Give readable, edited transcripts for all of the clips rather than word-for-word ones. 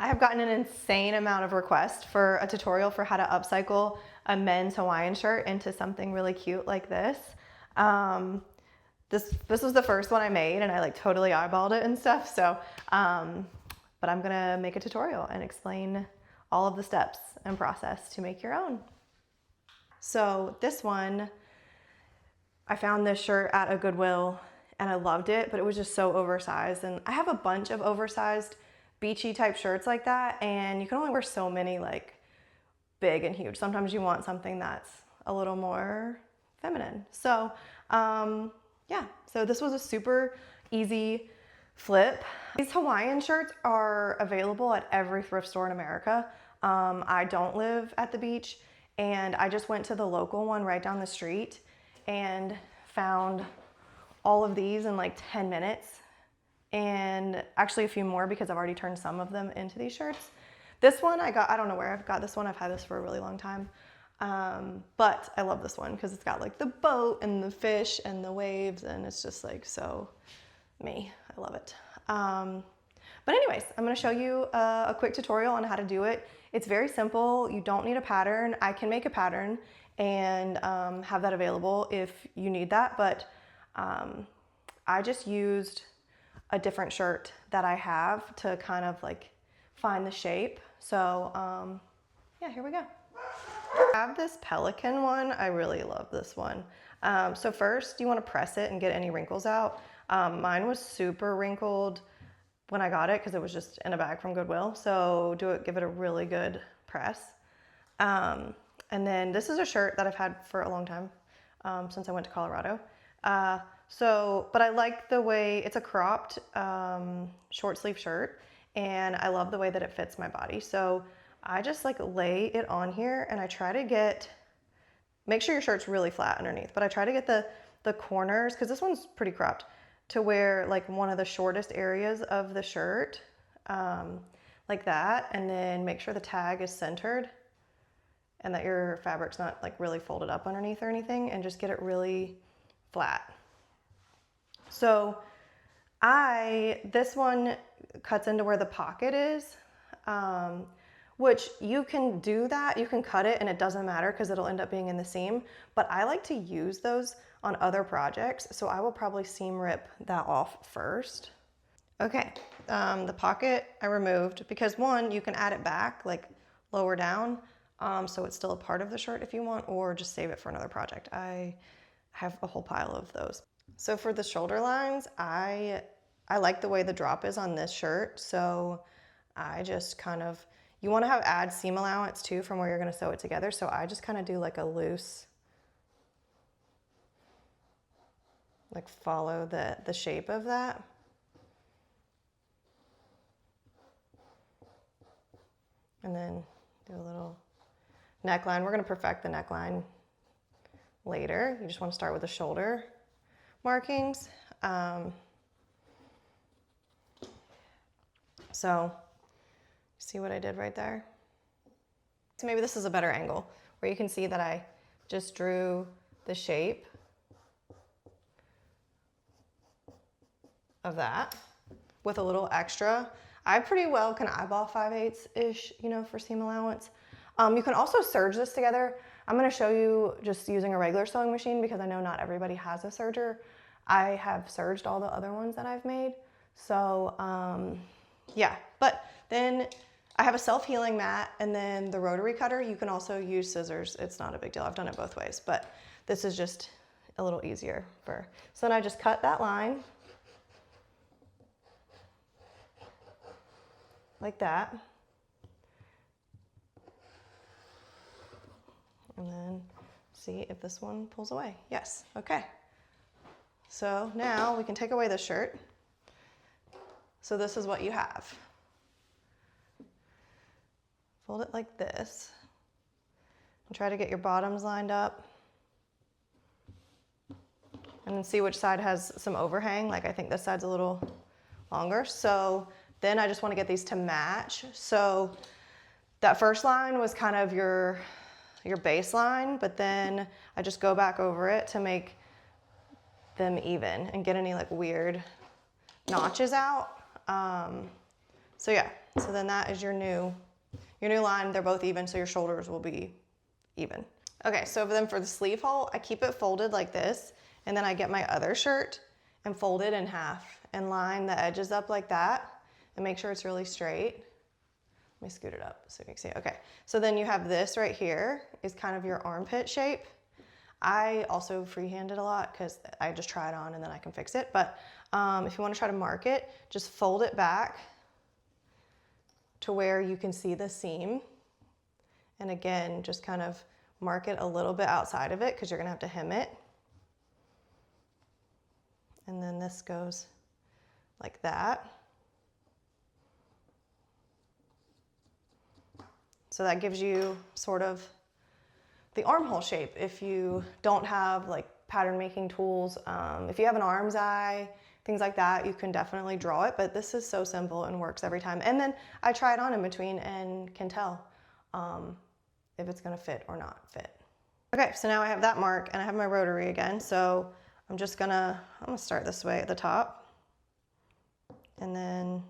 I have gotten an insane amount of requests for a tutorial for how to upcycle a men's Hawaiian shirt into something really cute like this. This was the first one I made, and I like totally eyeballed it and stuff. So, but I'm gonna make a tutorial and explain all of the steps and process to make your own. So this one, I found this shirt at a Goodwill and I loved it, but it was just so oversized. And I have a bunch of oversized beachy type shirts like that, and you can only wear so many like big and huge. Sometimes you want something that's a little more feminine. So yeah, so this was a super easy flip. These Hawaiian shirts are available at every thrift store in America. I don't live at the beach, and I just went to the local one right down the street and found all of these in like 10 minutes. And actually a few more because I've already turned some of them into these shirts. This one I don't know where I've got this one. I've had this for a really long time. But I love this one because it's got like the boat and the fish and the waves, and it's just like so me. I love it. But anyways, I'm gonna show you a quick tutorial on how to do it. It's very simple. You don't need a pattern. I can make a pattern and have that available if you need that, but I just used a different shirt that I have to kind of like find the shape. So yeah, here we go. I have this pelican one. I really love this one. So first you want to press it and get any wrinkles out. Mine was super wrinkled when I got it because it was just in a bag from Goodwill. So give it a really good press. And then this is a shirt that I've had for a long time, since I went to Colorado. But I like the way it's a cropped short sleeve shirt, and I love the way that it fits my body. So I just like lay it on here, and I try to make sure your shirt's really flat underneath, but I try to get the corners, because this one's pretty cropped, to where like one of the shortest areas of the shirt, like that, and then make sure the tag is centered and that your fabric's not like really folded up underneath or anything, and just get it really flat. So this one cuts into where the pocket is, which you can do that. You can cut it and it doesn't matter because it'll end up being in the seam, but I like to use those on other projects. So I will probably seam rip that off first. Okay, the pocket I removed because one, you can add it back like lower down, so it's still a part of the shirt if you want, or just save it for another project. I have a whole pile of those. So for the shoulder lines, I like the way the drop is on this shirt. So I just kind of, you want to add seam allowance too from where you're going to sew it together. So I just kind of do like a loose, like follow the shape of that. And then do a little neckline. We're going to perfect the neckline later. You just want to start with the shoulder markings. So see what I did right there? So maybe this is a better angle where you can see that I just drew the shape of that with a little extra. I pretty well can eyeball 5/8-ish, for seam allowance. You can also serge this together. I'm going to show you just using a regular sewing machine because I know not everybody has a serger. I have serged all the other ones that I've made. So yeah, but then I have a self-healing mat, and then the rotary cutter. You can also use scissors. It's not a big deal. I've done it both ways, but this is just a little easier. So then I just cut that line like that. And then see if this one pulls away. Yes, okay. So now we can take away the shirt. So this is what you have. Fold it like this and try to get your bottoms lined up. And then see which side has some overhang. Like I think this side's a little longer. So then I just want to get these to match. So that first line was kind of your baseline, but then I just go back over it to make them even and get any like weird notches out. So yeah, So then that is your new line. They're both even, so your shoulders will be even. Okay, so then for the sleeve hole, I keep it folded like this, and then I get my other shirt and fold it in half and line the edges up like that and make sure it's really straight. Let me scoot it up so you can see. Okay, so then you have this right here is kind of your armpit shape. I also freehand it a lot because I just try it on and then I can fix it. But if you want to try to mark it, just fold it back to where you can see the seam. And again, just kind of mark it a little bit outside of it because you're going to have to hem it. And then this goes like that. So that gives you sort of the armhole shape. If you don't have like pattern making tools, if you have an arm's eye, things like that, you can definitely draw it, but this is so simple and works every time. And then I try it on in between and can tell if it's gonna fit or not fit. Okay, so now I have that mark and I have my rotary again. So I'm gonna start this way at the top and then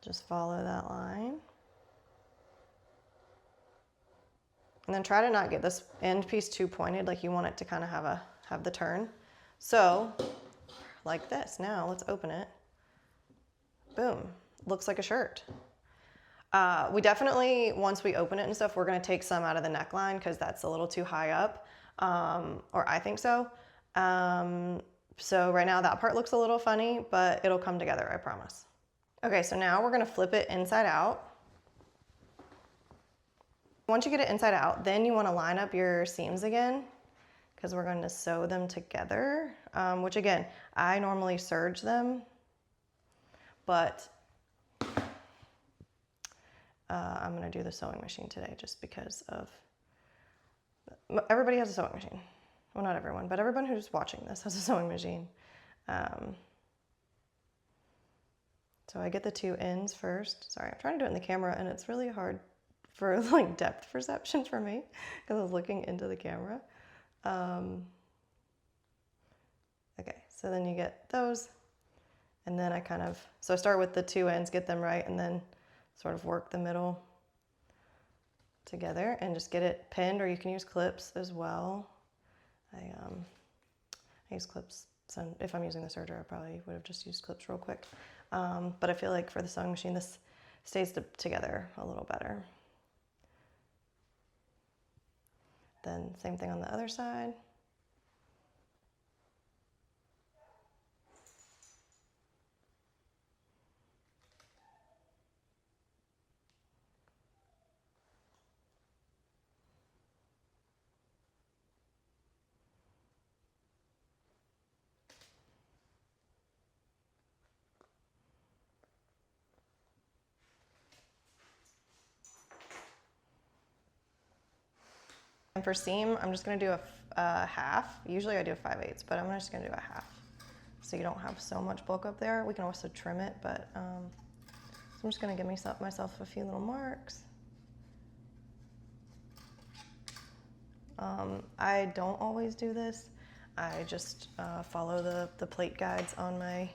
just follow that line. And then try to not get this end piece too pointed, like you want it to kind of have the turn. So, like this. Now let's open it. Boom, looks like a shirt. We definitely, once we open it and stuff, we're gonna take some out of the neckline because that's a little too high up, or I think so. So right now that part looks a little funny, but it'll come together, I promise. Okay, so now we're gonna flip it inside out. Once you get it inside out, then you wanna line up your seams again because we're going to sew them together, which again, I normally serge them, but I'm gonna do the sewing machine today just because of, everybody has a sewing machine. Well, not everyone, but everyone who's watching this has a sewing machine. So I get the two ends first. Sorry, I'm trying to do it in the camera and it's really hard for like depth perception for me because I was looking into the camera. Okay, so then you get those and then I so I start with the two ends, get them right, and then sort of work the middle together and just get it pinned, or you can use clips as well. I use clips, so if I'm using the serger, I probably would have just used clips real quick. But I feel like for the sewing machine, this stays together a little better. Then same thing on the other side. And for seam, I'm just gonna do a half. Usually I do a 5/8, but I'm just gonna do a half. So you don't have so much bulk up there. We can also trim it, but so I'm just gonna give myself a few little marks. I don't always do this. I just follow the plate guides on my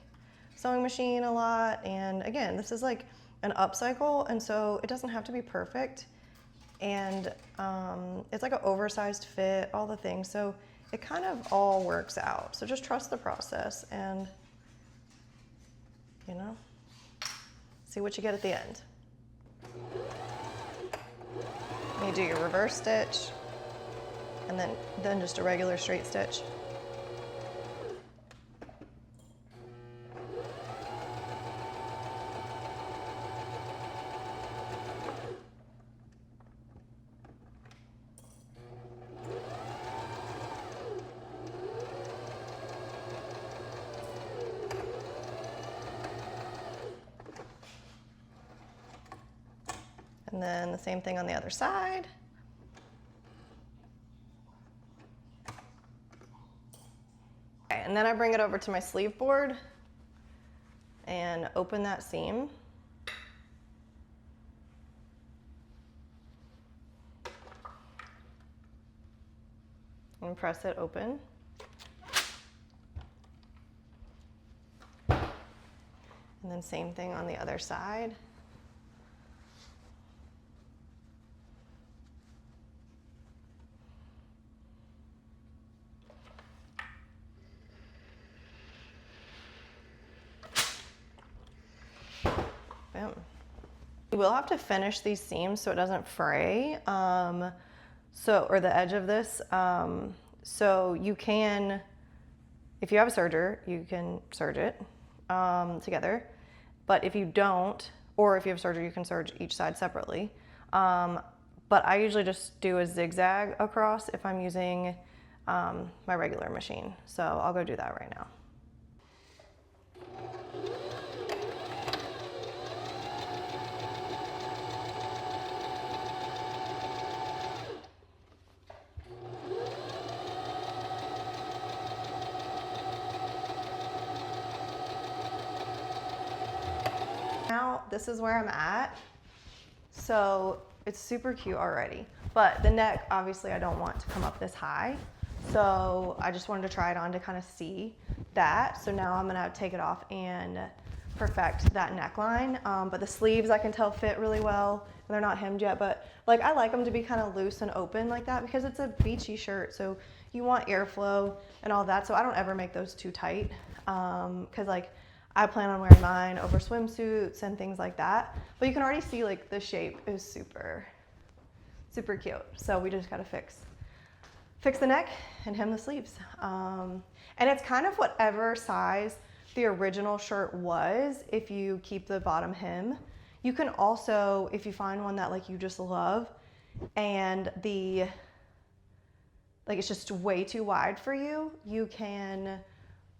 sewing machine a lot. And again, this is like an upcycle, and so it doesn't have to be perfect. And it's like an oversized fit, all the things. So it kind of all works out. So just trust the process and, you know, see what you get at the end. You do your reverse stitch and then just a regular straight stitch. And then the same thing on the other side. Okay, and then I bring it over to my sleeve board and open that seam. And press it open. And then same thing on the other side. Boom. You will have to finish these seams so it doesn't fray, or the edge of this. So you can, if you have a serger, you can serge it together. But if you don't, or if you have serger, you can serge each side separately. But I usually just do a zigzag across if I'm using my regular machine. So I'll go do that right now. Now this is where I'm at. So it's super cute already, but the neck, obviously I don't want to come up this high. So I just wanted to try it on to kind of see that. So now I'm gonna take it off and perfect that neckline. But the sleeves I can tell fit really well, and they're not hemmed yet, but like I like them to be kind of loose and open like that because it's a beachy shirt. So you want airflow and all that. So I don't ever make those too tight because like I plan on wearing mine over swimsuits and things like that. But you can already see like the shape is super, super cute. So we just gotta fix the neck and hem the sleeves. And it's kind of whatever size the original shirt was if you keep the bottom hem. You can also, if you find one that like you just love and it's just way too wide for you, you can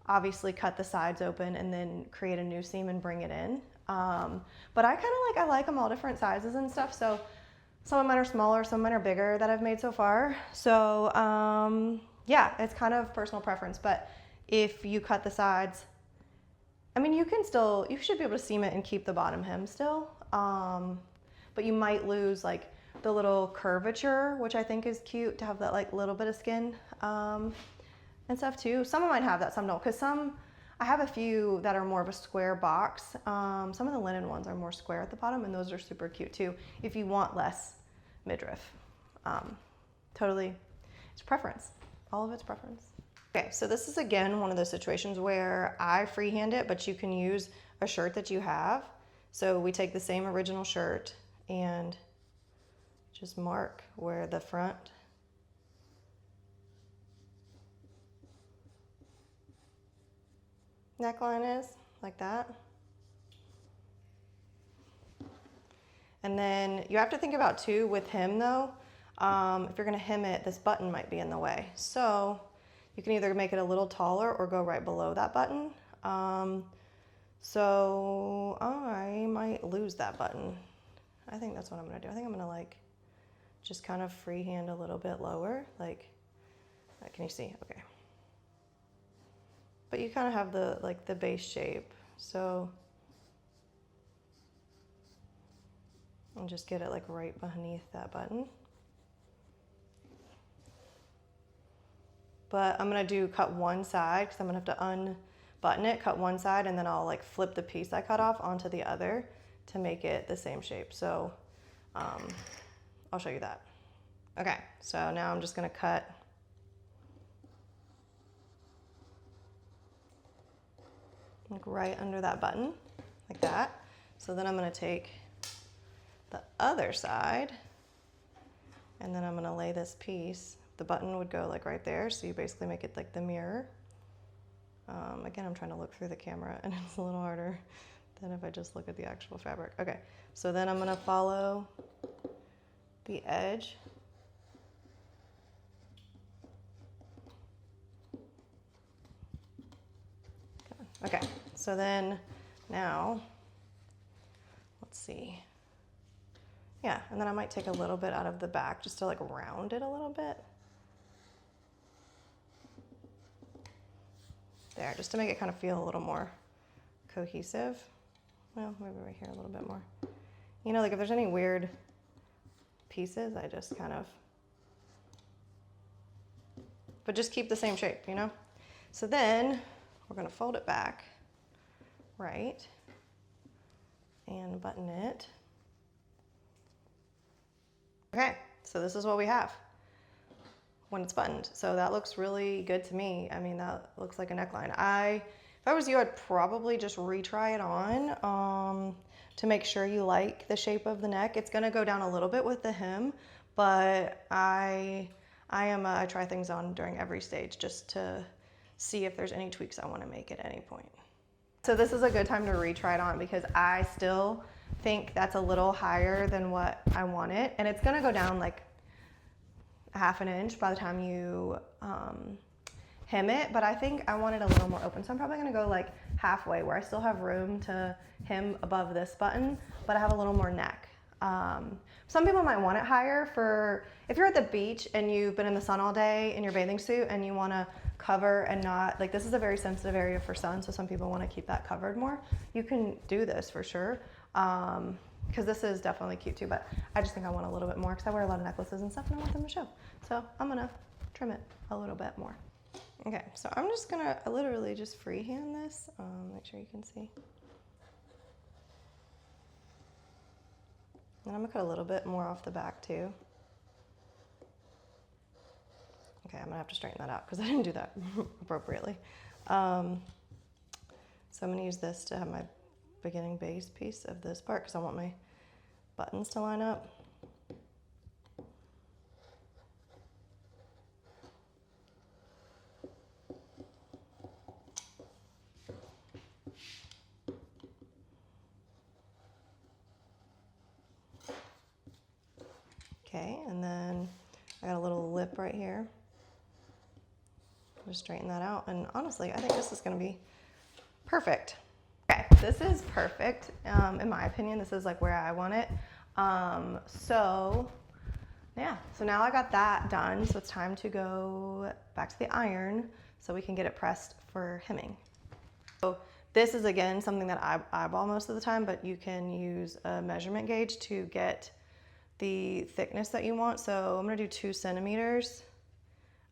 obviously cut the sides open and then create a new seam and bring it in. But I like them all different sizes and stuff. So some of mine are smaller, some of mine are bigger that I've made so far. So yeah, it's kind of personal preference. But if you cut the sides, I mean, you should be able to seam it and keep the bottom hem still. But you might lose like the little curvature, which I think is cute to have that like little bit of skin. And stuff too. Some of mine have that, some don't. Because I have a few that are more of a square box. Some of the linen ones are more square at the bottom, and those are super cute too if you want less midriff. Totally, it's preference. All of it's preference. Okay, so this is again one of those situations where I freehand it, but you can use a shirt that you have. So we take the same original shirt and just mark where the front neckline is, like that. And then you have to think about too with hem though, if you're gonna hem it, this button might be in the way. So you can either make it a little taller or go right below that button. So I might lose that button. I think that's what I'm gonna do. I think I'm gonna like just kind of freehand a little bit lower, like, can you see? Okay. But you kind of have the base shape. So I'll just get it like right beneath that button. But I'm gonna cut one side because I'm gonna have to unbutton it, cut one side, and then I'll like flip the piece I cut off onto the other to make it the same shape. So I'll show you that. Okay, so now I'm just gonna cut like right under that button, like that. So then I'm gonna take the other side and then I'm gonna lay this piece. The button would go like right there, so you basically make it like the mirror. Again, I'm trying to look through the camera and it's a little harder than if I just look at the actual fabric. Okay, so then I'm gonna follow the edge. Okay, so then now, let's see. Yeah, and then I might take a little bit out of the back just to like round it a little bit. There, just to make it kind of feel a little more cohesive. Well, maybe right here a little bit more. You know, like if there's any weird pieces, I just kind of, but just keep the same shape, you know? So then we're gonna fold it back, right? then button it. Okay, so this is what we have when it's buttoned. So that looks really good to me. I mean, that looks like a neckline. If I was you, I'd probably just retry it on to make sure you like the shape of the neck. It's gonna go down a little bit with the hem, but I try things on during every stage just to see if there's any tweaks I wanna make at any point. So this is a good time to retry it on because I still think that's a little higher than what I want it. And it's gonna go down like ½ an inch by the time you hem it, but I think I want it a little more open. So I'm probably gonna go like halfway where I still have room to hem above this button, but I have a little more neck. Some people might want it higher for, if you're at the beach and you've been in the sun all day in your bathing suit and you wanna cover and not, like this is a very sensitive area for sun, so some people wanna keep that covered more. You can do this for sure, because this is definitely cute too, but I just think I want a little bit more because I wear a lot of necklaces and stuff and I want them to show. So I'm gonna trim it a little bit more. Okay, so I'm just gonna literally just freehand this, make sure you can see. And I'm gonna cut a little bit more off the back too. Okay, I'm gonna have to straighten that out because I didn't do that appropriately. So I'm gonna use this to have my beginning base piece of this part because I want my buttons to line up. Okay, and then I got a little lip right here. Just straighten that out, and honestly, I think this is gonna be perfect. Okay, this is perfect. In my opinion, this is like where I want it. So yeah, so now I got that done, so it's time to go back to the iron so we can get it pressed for hemming. So this is again something that I eyeball most of the time, but you can use a measurement gauge to get the thickness that you want. So I'm gonna do 2 centimeters,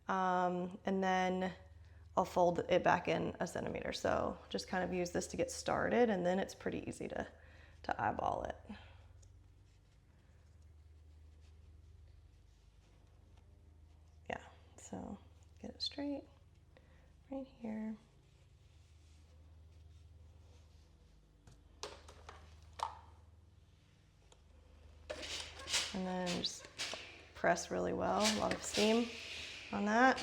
and then I'll fold it back in 1 centimeter. So just kind of use this to get started, and then it's pretty easy to eyeball it. Yeah, so get it straight right here. And then just press really well, a lot of steam on that.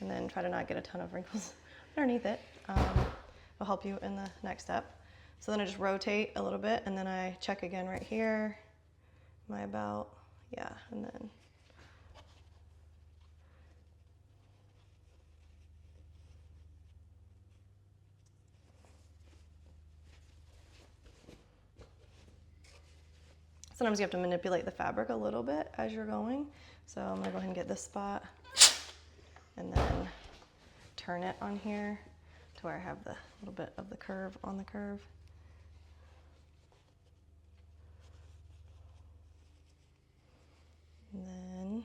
And then try to not get a ton of wrinkles underneath it. It'll help you in the next step. So then I just rotate a little bit and then I check again right here. Am I about, yeah, and then. Sometimes you have to manipulate the fabric a little bit as you're going. So I'm gonna go ahead and get this spot and then turn it on here to where I have the little bit of the curve on the curve. And then,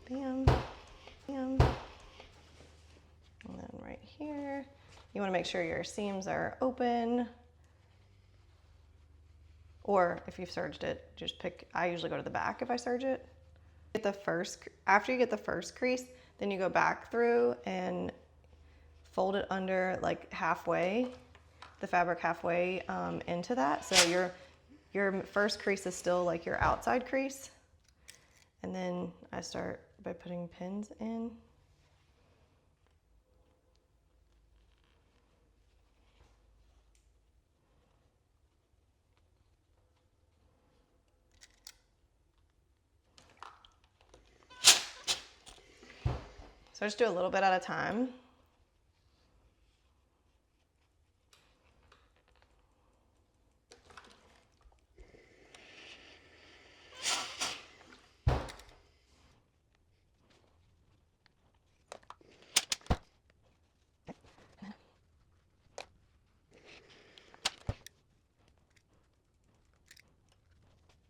bam, bam. And then right here, you wanna make sure your seams are open. Or if you've serged it, just pick, I usually go to the back if I serge it. After you get the first crease, then you go back through and fold it under like halfway, the fabric halfway into that. So your first crease is still like your outside crease. And then I start by putting pins in. So I just do a little bit at a time.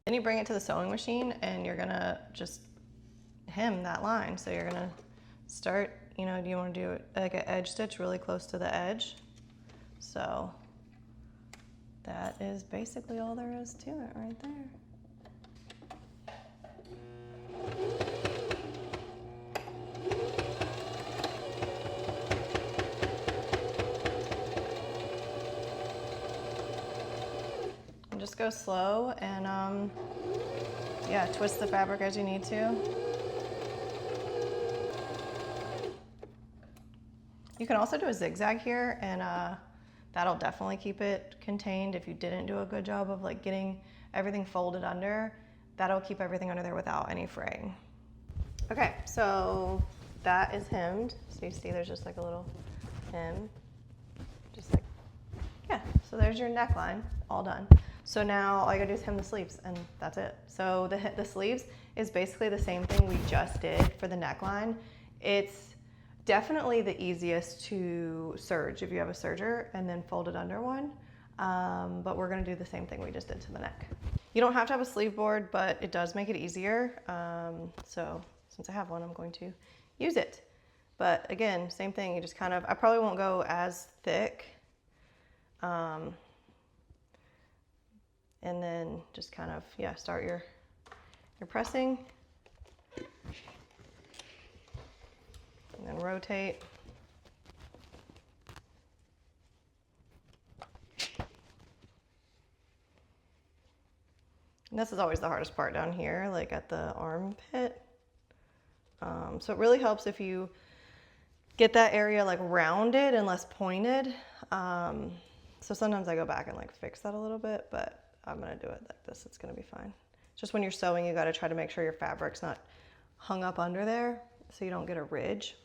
Then you bring it to the sewing machine and you're gonna just hem that line. So you're gonna start, you know, do you want to do like an edge stitch really close to the edge? So that is basically all there is to it right there. And just go slow and yeah, twist the fabric as you need to. You can also do a zigzag here, and that'll definitely keep it contained. If you didn't do a good job of like getting everything folded under, that'll keep everything under there without any fraying. Okay, so that is hemmed. So you see there's just like a little hem, just like, yeah. So there's your neckline, all done. So now all you gotta do is hem the sleeves, and that's it. So the sleeves is basically the same thing we just did for the neckline. It's definitely the easiest to serge if you have a serger and then fold it under one. But we're gonna do the same thing we just did to the neck. You don't have to have a sleeve board, but it does make it easier. So since I have one, I'm going to use it. But again, same thing, you just kind of, I probably won't go as thick. And then just kind of, yeah, start your pressing. And then rotate. And this is always the hardest part down here, like at the armpit. So it really helps if you get that area like rounded and less pointed. So sometimes I go back and like fix that a little bit, but I'm gonna do it like this, it's gonna be fine. Just when you're sewing, you gotta try to make sure your fabric's not hung up under there so you don't get a ridge.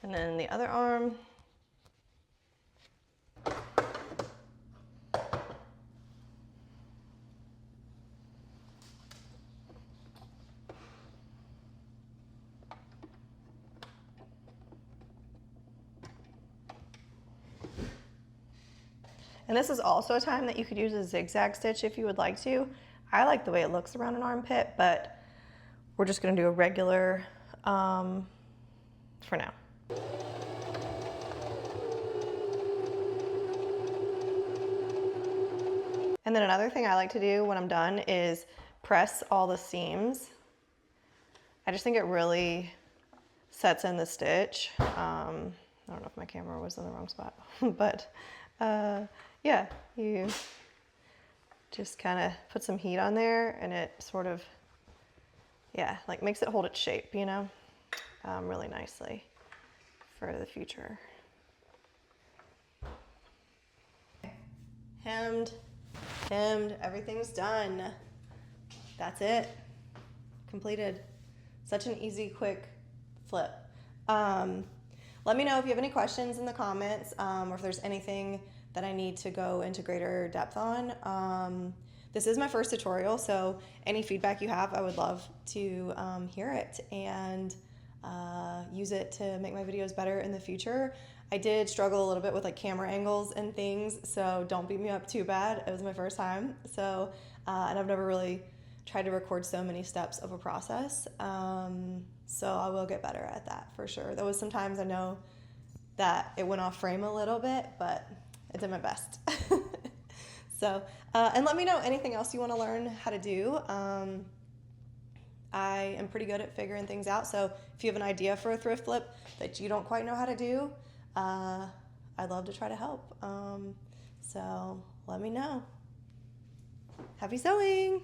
And then the other arm. And this is also a time that you could use a zigzag stitch if you would like to. I like the way it looks around an armpit, but we're just gonna do a regular for now. And then another thing I like to do when I'm done is press all the seams. I just think it really sets in the stitch. I don't know if my camera was in the wrong spot, but yeah, you just kind of put some heat on there and it sort of, yeah, like makes it hold its shape, you know, really nicely for the future. Hemmed, everything's done. That's it, completed. Such an easy, quick flip. Let me know if you have any questions in the comments, or if there's anything that I need to go into greater depth on. This is my first tutorial, so any feedback you have, I would love to hear it and use it to make my videos better in the future. I did struggle a little bit with like camera angles and things, so don't beat me up too bad. It was my first time, so and I've never really tried to record so many steps of a process. So I will get better at that for sure. There was some times I know that it went off frame a little bit, but I did my best. So, and let me know anything else you want to learn how to do. I am pretty good at figuring things out. So if you have an idea for a thrift flip that you don't quite know how to do, I'd love to try to help. So let me know. Happy sewing!